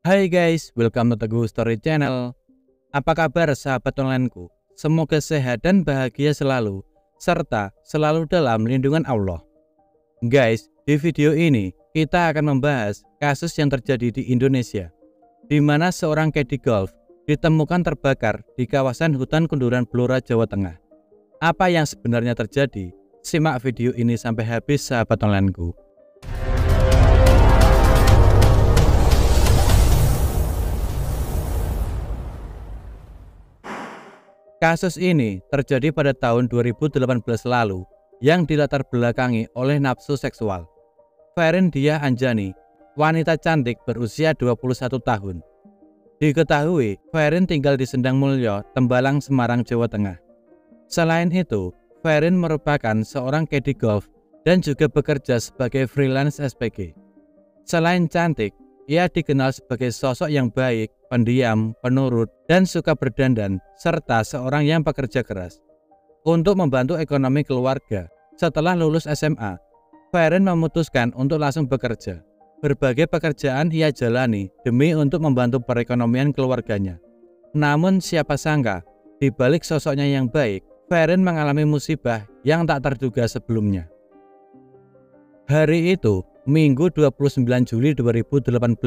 Hai guys, welcome to Teguh Story Channel. Apa kabar sahabat onlineku? Semoga sehat dan bahagia selalu, serta selalu dalam lindungan Allah. Guys, di video ini kita akan membahas kasus yang terjadi di Indonesia, di mana seorang caddy golf ditemukan terbakar di kawasan hutan Kunduran Blora, Jawa Tengah. Apa yang sebenarnya terjadi? Simak video ini sampai habis sahabat onlineku. Kasus ini terjadi pada tahun 2018 lalu yang dilatar belakangi oleh nafsu seksual. Ferin Diah Anjani, wanita cantik berusia 21 tahun. Diketahui, Ferin tinggal di Sendang Mulyo, Tembalang, Semarang, Jawa Tengah. Selain itu, Ferin merupakan seorang caddy golf dan juga bekerja sebagai freelance SPG. Selain cantik, ia dikenal sebagai sosok yang baik, pendiam, penurut, dan suka berdandan, serta seorang yang pekerja keras. Untuk membantu ekonomi keluarga, setelah lulus SMA, Ferin memutuskan untuk langsung bekerja. Berbagai pekerjaan ia jalani demi untuk membantu perekonomian keluarganya. Namun siapa sangka, di balik sosoknya yang baik, Ferin mengalami musibah yang tak terduga sebelumnya. Hari itu, Minggu 29 Juli 2018,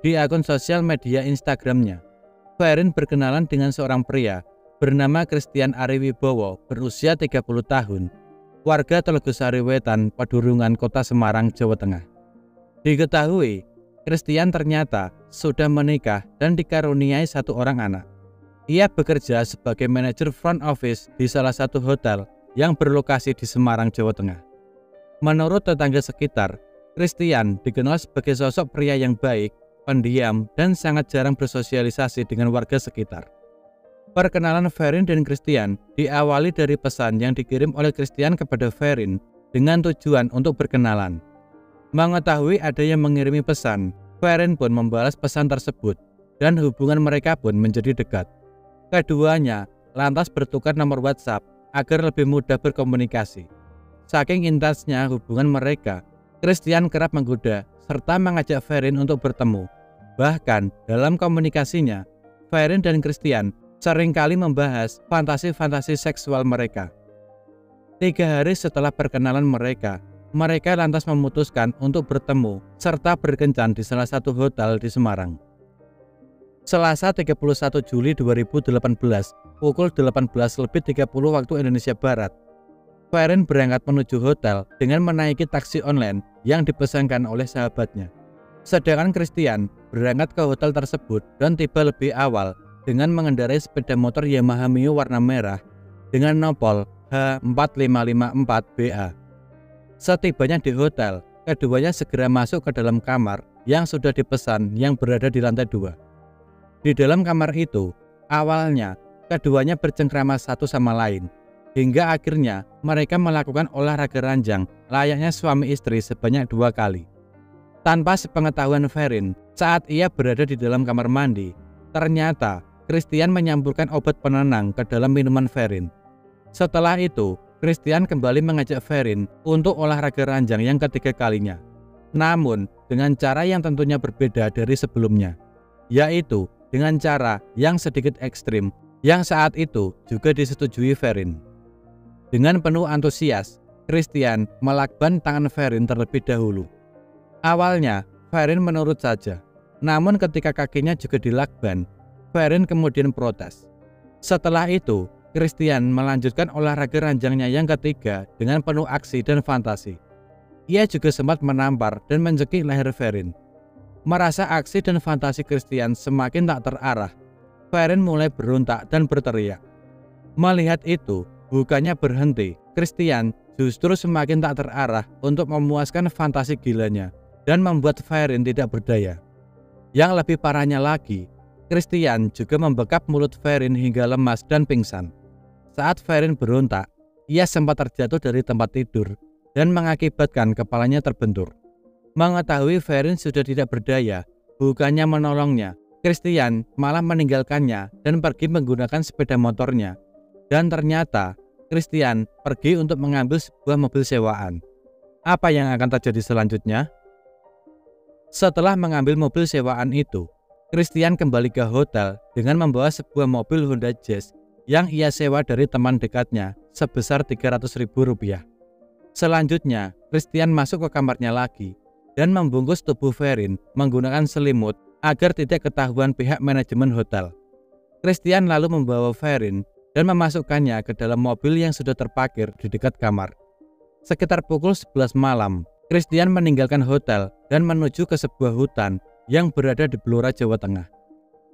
di akun sosial media Instagramnya, Ferin berkenalan dengan seorang pria bernama Christian Ariwibowo berusia 30 tahun, warga Telegusari Wetan, Padurungan, Kota Semarang, Jawa Tengah. Diketahui, Christian ternyata sudah menikah dan dikaruniai satu orang anak. Ia bekerja sebagai manajer front office di salah satu hotel yang berlokasi di Semarang, Jawa Tengah. Menurut tetangga sekitar, Christian dikenal sebagai sosok pria yang baik, pendiam, dan sangat jarang bersosialisasi dengan warga sekitar. Perkenalan Ferin dan Christian diawali dari pesan yang dikirim oleh Christian kepada Ferin dengan tujuan untuk berkenalan. Mengetahui ada yang mengirimi pesan, Ferin pun membalas pesan tersebut dan hubungan mereka pun menjadi dekat. Keduanya lantas bertukar nomor WhatsApp agar lebih mudah berkomunikasi. Saking intensnya hubungan mereka, Christian kerap menggoda serta mengajak Ferin untuk bertemu. Bahkan dalam komunikasinya, Ferin dan Christian seringkali membahas fantasi-fantasi seksual mereka. 3 hari setelah perkenalan mereka lantas memutuskan untuk bertemu serta berkencan di salah satu hotel di Semarang. Selasa 31 Juli 2018, pukul 18.30 waktu Indonesia Barat, Ferin berangkat menuju hotel dengan menaiki taksi online yang dipesankan oleh sahabatnya. Sedangkan Christian berangkat ke hotel tersebut dan tiba lebih awal dengan mengendarai sepeda motor Yamaha Mio warna merah dengan nopol H4554BA. Setibanya di hotel, keduanya segera masuk ke dalam kamar yang sudah dipesan yang berada di lantai 2. Di dalam kamar itu, awalnya keduanya bercengkrama satu sama lain, hingga akhirnya mereka melakukan olahraga ranjang layaknya suami istri sebanyak 2 kali. Tanpa sepengetahuan Ferin, saat ia berada di dalam kamar mandi, ternyata Christian menyampurkan obat penenang ke dalam minuman Ferin. Setelah itu, Christian kembali mengajak Ferin untuk olahraga ranjang yang ketiga kalinya. Namun, dengan cara yang tentunya berbeda dari sebelumnya, yaitu dengan cara yang sedikit ekstrim, yang saat itu juga disetujui Ferin. Dengan penuh antusias, Christian melakban tangan Ferin terlebih dahulu. Awalnya, Ferin menurut saja. Namun ketika kakinya juga dilakban, Ferin kemudian protes. Setelah itu, Christian melanjutkan olahraga ranjangnya yang ketiga dengan penuh aksi dan fantasi. Ia juga sempat menampar dan mencekik leher Ferin. Merasa aksi dan fantasi Christian semakin tak terarah, Ferin mulai berontak dan berteriak. Melihat itu, bukannya berhenti, Christian justru semakin tak terarah untuk memuaskan fantasi gilanya dan membuat Ferin tidak berdaya. Yang lebih parahnya lagi, Christian juga membekap mulut Ferin hingga lemas dan pingsan. Saat Ferin berontak, ia sempat terjatuh dari tempat tidur dan mengakibatkan kepalanya terbentur. Mengetahui Ferin sudah tidak berdaya, bukannya menolongnya, Christian malah meninggalkannya dan pergi menggunakan sepeda motornya. Dan ternyata Christian pergi untuk mengambil sebuah mobil sewaan. Apa yang akan terjadi selanjutnya? Setelah mengambil mobil sewaan itu, Christian kembali ke hotel dengan membawa sebuah mobil Honda Jazz yang ia sewa dari teman dekatnya sebesar Rp300.000. Selanjutnya, Christian masuk ke kamarnya lagi dan membungkus tubuh Verin menggunakan selimut agar tidak ketahuan pihak manajemen hotel. Christian lalu membawa Verin dan memasukkannya ke dalam mobil yang sudah terparkir di dekat kamar. Sekitar pukul 11 malam, Christian meninggalkan hotel dan menuju ke sebuah hutan yang berada di Blora, Jawa Tengah.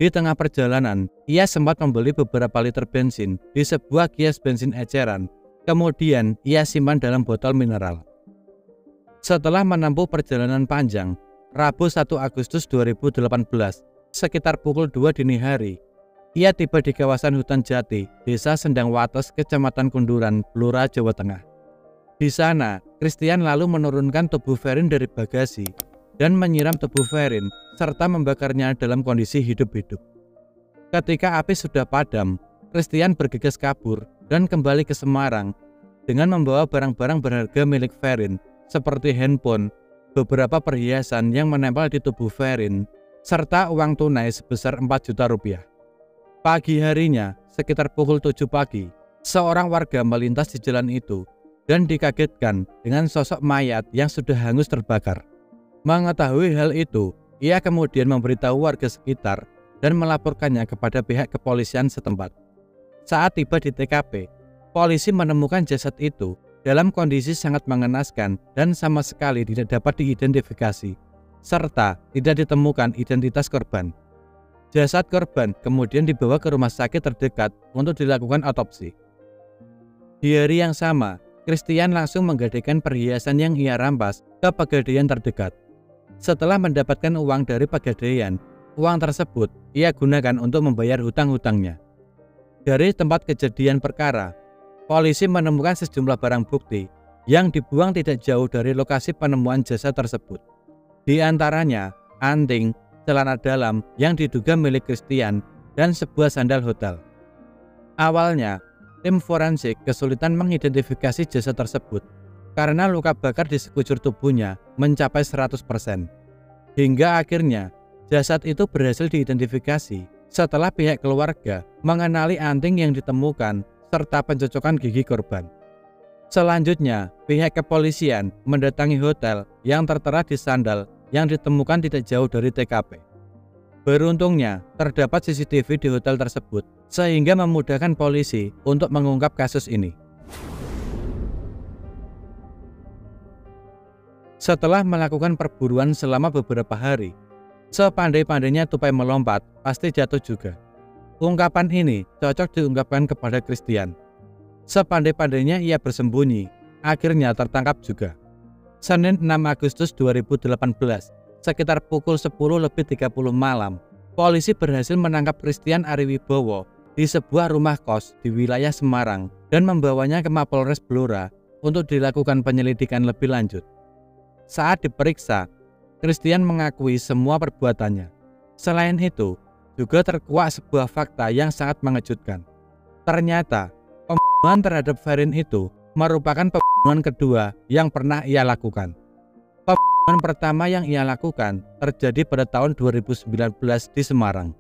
Di tengah perjalanan, ia sempat membeli beberapa liter bensin di sebuah kios bensin eceran. Kemudian, ia simpan dalam botol mineral. Setelah menempuh perjalanan panjang, Rabu 1 Agustus 2018, sekitar pukul 2 dini hari, ia tiba di kawasan hutan jati, Desa Sendang Wates, Kecamatan Kunduran, Blora, Jawa Tengah. Di sana, Christian lalu menurunkan tubuh Verin dari bagasi dan menyiram tubuh Verin serta membakarnya dalam kondisi hidup-hidup. Ketika api sudah padam, Christian bergegas kabur dan kembali ke Semarang dengan membawa barang-barang berharga milik Verin seperti handphone, beberapa perhiasan yang menempel di tubuh Verin, serta uang tunai sebesar Rp4 juta. Pagi harinya, sekitar pukul 7 pagi, seorang warga melintas di jalan itu dan dikagetkan dengan sosok mayat yang sudah hangus terbakar. Mengetahui hal itu, ia kemudian memberitahu warga sekitar dan melaporkannya kepada pihak kepolisian setempat. Saat tiba di TKP, polisi menemukan jasad itu dalam kondisi sangat mengenaskan dan sama sekali tidak dapat diidentifikasi, serta tidak ditemukan identitas korban. Jasad korban kemudian dibawa ke rumah sakit terdekat untuk dilakukan otopsi. Di hari yang sama, Christian langsung menggadaikan perhiasan yang ia rampas ke pegadaian terdekat. Setelah mendapatkan uang dari pegadaian, uang tersebut ia gunakan untuk membayar hutang-hutangnya. Dari tempat kejadian perkara, polisi menemukan sejumlah barang bukti yang dibuang tidak jauh dari lokasi penemuan jasad tersebut. Di antaranya, anting, celana dalam yang diduga milik Christian, dan sebuah sandal hotel. Awalnya, tim forensik kesulitan mengidentifikasi jasad tersebut karena luka bakar di sekujur tubuhnya mencapai 100%. Hingga akhirnya, jasad itu berhasil diidentifikasi setelah pihak keluarga mengenali anting yang ditemukan serta pencocokan gigi korban. Selanjutnya, pihak kepolisian mendatangi hotel yang tertera di sandal yang ditemukan tidak jauh dari TKP. Beruntungnya, terdapat CCTV di hotel tersebut sehingga memudahkan polisi untuk mengungkap kasus ini. Setelah melakukan perburuan selama beberapa hari, sepandai-pandainya tupai melompat pasti jatuh juga. Ungkapan ini cocok diungkapkan kepada Christian. Sepandai-pandainya ia bersembunyi, akhirnya tertangkap juga. Senin 6 Agustus 2018, sekitar pukul 10.30 malam, polisi berhasil menangkap Christian Ariwibowo di sebuah rumah kos di wilayah Semarang dan membawanya ke Mapolres Blora untuk dilakukan penyelidikan lebih lanjut. Saat diperiksa, Christian mengakui semua perbuatannya. Selain itu, juga terkuak sebuah fakta yang sangat mengejutkan. Ternyata, pembunuhan terhadap Verin itu merupakan pembunuhan kedua yang pernah ia lakukan. Pembunuhan pertama yang ia lakukan terjadi pada tahun 2019 di Semarang.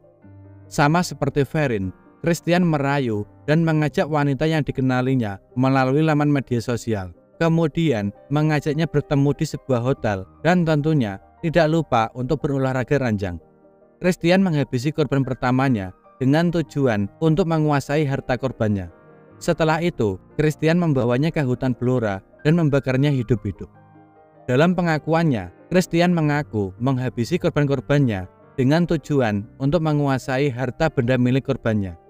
Sama seperti Verin, Christian merayu dan mengajak wanita yang dikenalinya melalui laman media sosial. Kemudian mengajaknya bertemu di sebuah hotel dan tentunya tidak lupa untuk berolahraga ranjang. Christian menghabisi korban pertamanya dengan tujuan untuk menguasai harta korbannya. Setelah itu, Christian membawanya ke hutan Blora dan membakarnya hidup-hidup. Dalam pengakuannya, Christian mengaku menghabisi korban-korbannya dengan tujuan untuk menguasai harta benda milik korbannya.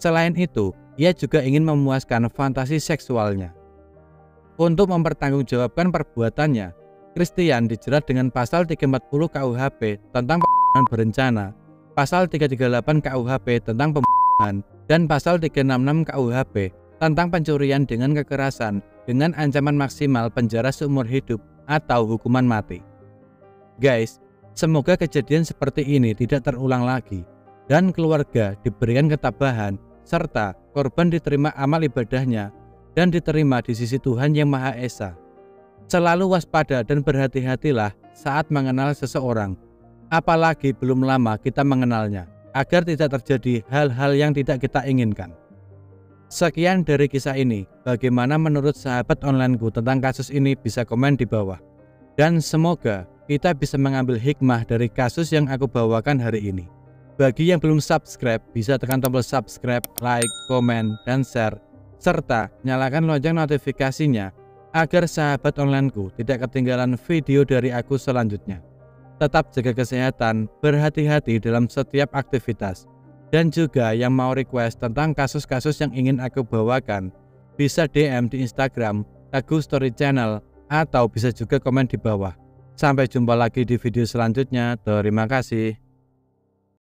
Selain itu, ia juga ingin memuaskan fantasi seksualnya. Untuk mempertanggungjawabkan perbuatannya, Christian dijerat dengan pasal 340 KUHP tentang pembunuhan berencana, pasal 338 KUHP tentang pembunuhan, dan pasal 366 KUHP tentang pencurian dengan kekerasan dengan ancaman maksimal penjara seumur hidup atau hukuman mati. Guys, semoga kejadian seperti ini tidak terulang lagi dan keluarga diberikan ketabahan serta korban diterima amal ibadahnya dan diterima di sisi Tuhan Yang Maha Esa. Selalu waspada dan berhati-hatilah saat mengenal seseorang. apalagi belum lama kita mengenalnya, agar tidak terjadi hal-hal yang tidak kita inginkan. Sekian dari kisah ini. Bagaimana menurut sahabat onlineku tentang kasus ini? Bisa komen di bawah. Dan semoga kita bisa mengambil hikmah dari kasus yang aku bawakan hari ini. Bagi yang belum subscribe, bisa tekan tombol subscribe, like, komen, dan share, serta nyalakan lonceng notifikasinya agar sahabat onlineku tidak ketinggalan video dari aku selanjutnya. Tetap jaga kesehatan, berhati-hati dalam setiap aktivitas. Dan juga yang mau request tentang kasus-kasus yang ingin aku bawakan, bisa DM di Instagram Teguh Story Channel, atau bisa juga komen di bawah. Sampai jumpa lagi di video selanjutnya. Terima kasih.